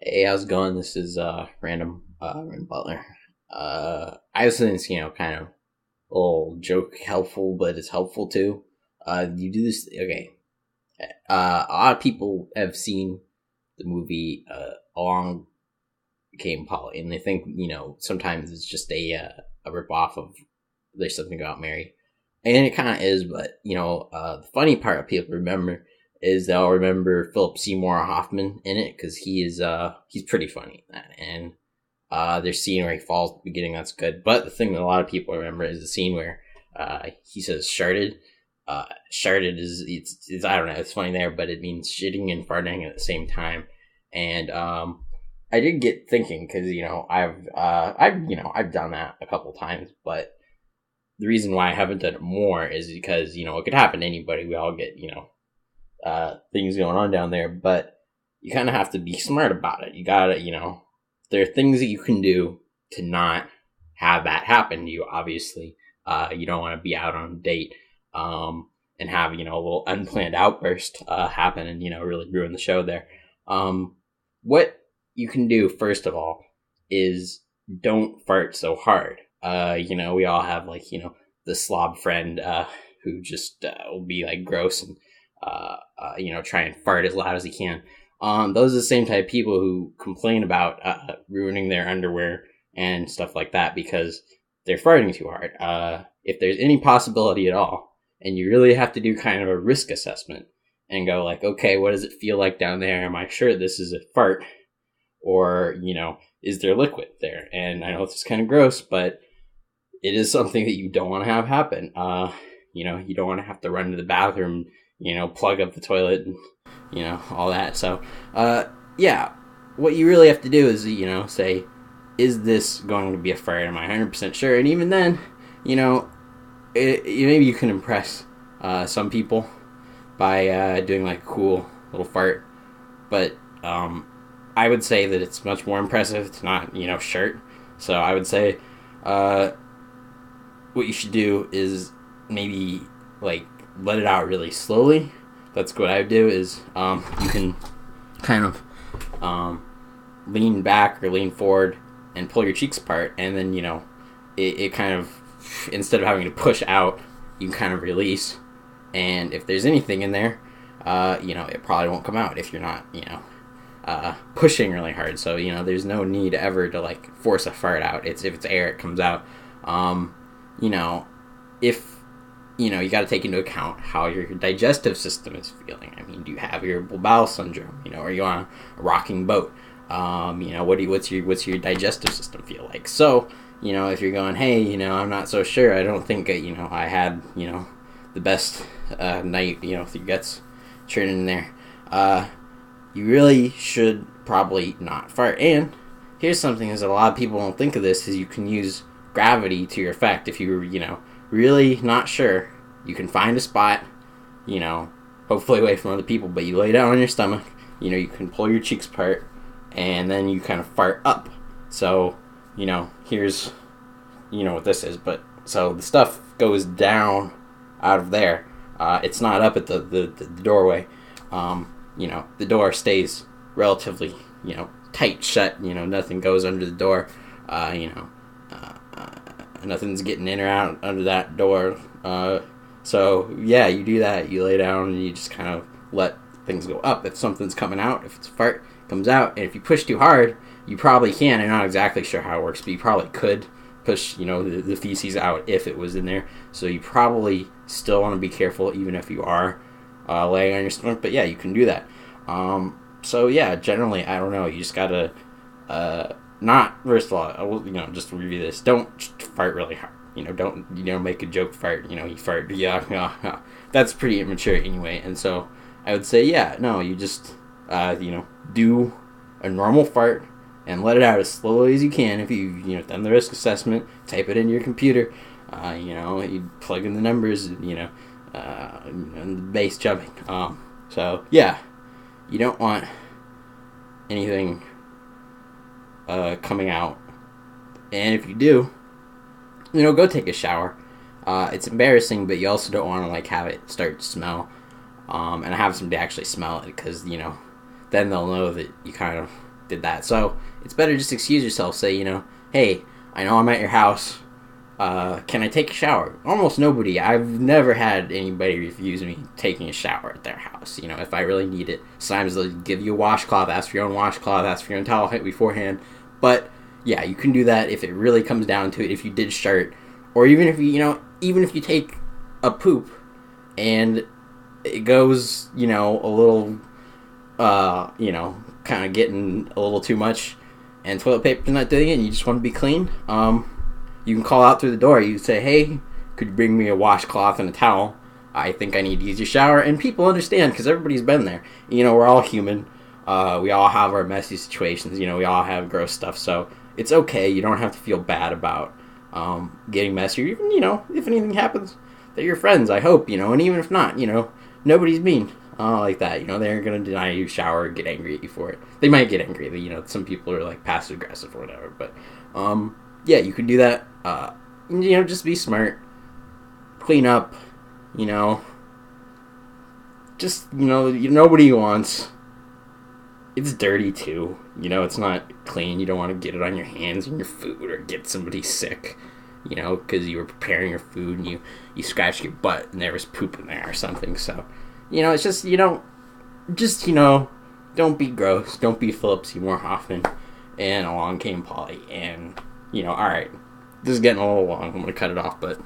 Hey, how's it going? This is Random Butler. I was thinking, kind of a little joke helpful, but it's helpful too. You do this, okay? A lot of people have seen the movie Along Came Polly, and they think sometimes it's just a rip off of There's Something About Mary, and it kind of is. But the funny part of people remember is they'll remember Philip Seymour Hoffman in it because he's pretty funny in that. And there's a scene where he falls at the beginning, that's good. But the thing that a lot of people remember is the scene where he says "sharted." Sharted is I don't know, it's funny there, but it means shitting and farting at the same time. And I did get thinking because I've done that a couple times, but the reason why I haven't done it more is because it could happen to anybody. We all get things going on down there, but you kind of have to be smart about it. You gotta there are things that you can do to not have that happen to you. Obviously, you don't want to be out on a date and have a little unplanned outburst happen and really ruin the show there. What you can do first of all is don't fart so hard. We all have the slob friend who just will be like gross and try and fart as loud as he can. Those are the same type of people who complain about ruining their underwear and stuff like that because they're farting too hard. If there's any possibility at all, and you really have to do kind of a risk assessment and go like, okay, what does it feel like down there? Am I sure this is a fart? Or, is there liquid there? And I know this is kind of gross, but it is something that you don't want to have happen. You don't want to have to run to the bathroom, plug up the toilet and, all that. So, yeah, what you really have to do is, say, is this going to be a fart? Am I 100% sure? And even then, maybe you can impress some people by doing like a cool little fart. But I would say that it's much more impressive to not, shirt. So I would say what you should do is maybe like let it out really slowly. That's what I would do is you can kind of lean back or lean forward and pull your cheeks apart, and then it kind of, instead of having to push out, you can kind of release, and if there's anything in there it probably won't come out if you're not pushing really hard. So there's no need ever to like force a fart out. If it's air, it comes out. If you got to take into account how your digestive system is feeling. I mean, do you have irritable bowel syndrome? Are you on a rocking boat? What's your digestive system feel like? So, if you're going, hey, I'm not so sure. I don't think I had the best night. With your guts churning in there. You really should probably not fart. And here's something is that a lot of people don't think of this is you can use gravity to your effect. If you're really not sure, you can find a spot, hopefully away from other people, but you lay down on your stomach, you can pull your cheeks apart, and then you kind of fart up. So, here's, what this is, but, so the stuff goes down out of there. It's not up at the doorway. The door stays relatively, tight shut, nothing goes under the door, nothing's getting in or out under that door. So, yeah, you do that. You lay down and you just kind of let things go up. If something's coming out, if it's a fart, comes out. And if you push too hard, you probably can. I'm not exactly sure how it works, but you probably could push, the feces out if it was in there. So you probably still want to be careful even if you are laying on your stomach. But, yeah, you can do that. So, yeah, generally, I don't know. You just got to... first of all, I will, just to review this, don't fart really hard. Don't, make a joke fart, you fart, yeah. That's pretty immature anyway. And so I would say, yeah, no, you just, do a normal fart and let it out as slowly as you can. If you've, done the risk assessment, type it into your computer, you plug in the numbers, and the base jumping. So, yeah, you don't want anything coming out, and if you do, go take a shower. It's embarrassing, but you also don't want to like have it start to smell, and have somebody actually smell it, because then they'll know that you kind of did that. So it's better just excuse yourself. Say, hey, I know I'm at your house. Can I take a shower? Almost nobody. I've never had anybody refuse me taking a shower at their house. If I really need it. Sometimes they'll give you a washcloth, ask for your own washcloth, ask for your own towel beforehand. But yeah, you can do that if it really comes down to it. If you did start, or even if even if you take a poop and it goes, a little, kind of getting a little too much, and toilet paper's not doing it, and you just want to be clean. You can call out through the door. You say, hey, could you bring me a washcloth and a towel? I think I need to use your shower. And people understand because everybody's been there. We're all human. We all have our messy situations. We all have gross stuff. So it's okay. You don't have to feel bad about getting messy. Or even, if anything happens, they're your friends, I hope. And even if not, nobody's mean like that. They aren't going to deny you a shower or get angry at you for it. They might get angry. Some people are like passive aggressive or whatever. But yeah, you can do that. Just be smart. Clean up. Just, nobody wants. It's dirty too. It's not clean. You don't want to get it on your hands and your food or get somebody sick. Because you were preparing your food and you scratched your butt and there was poop in there or something. So, it's just, don't be gross. Don't be Philip Seymour Hoffman. And along came Polly. And, alright. This is getting a little long. I'm going to cut it off, but,